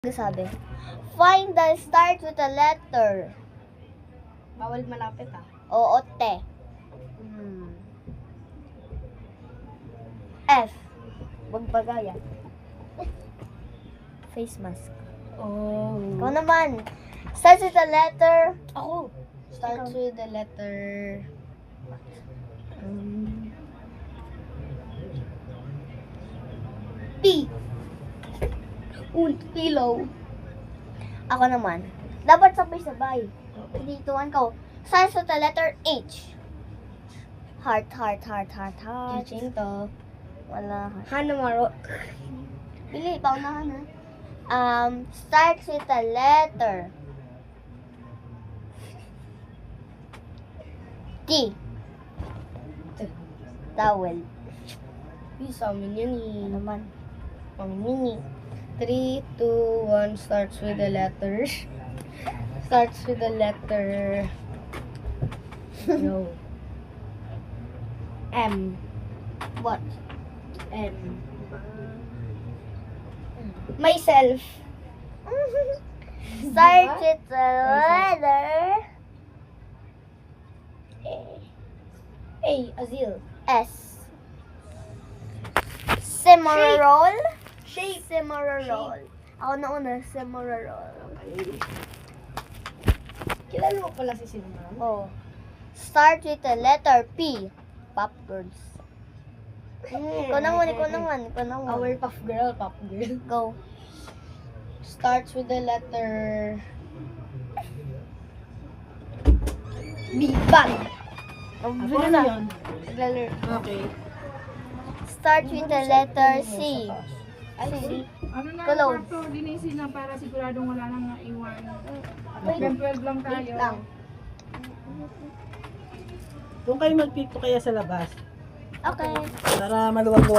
Sabi, find the start with a letter. Bawal malapit ah. Oo, te. F. Wag bagaya. Face mask. Oh. Ikaw naman. Starts with a letter. Ako. Starts with the letter... P. Pillow. Ako naman. Dapat sabay-sabay. Dituan ko. Starts with the letter H. Heart. Kitchen to. Wala. Hanamaro. Pili, paunahan na. Starts with a letter T. Towel. Yung sa amin yan Ano eh. naman? Pang mini. 3, 2, 1 starts with the letter. Starts with the letter... No. M. What? M. Myself. Starts with a letter A. Azil. S. Cimarrol. Shape. Cimarrol. Ako na una, Cimarrol. Kilala mo pala si Cinnamon? Oh. Start with the letter P. Pop Girls. Ikaw naman. Our Puff Girl. Go. Starts with the letter B. Bang. Ang Ako bilis na ah. yun. Okay. Start with the letter C. Ay, C. Ano na Cologne. yung kwarto, linisin na para siguradong wala nang naiwan. Wait. 12 lang tayo. Wait lang. Doon kayo magpito kaya sa labas Okay. para maluwag-luwag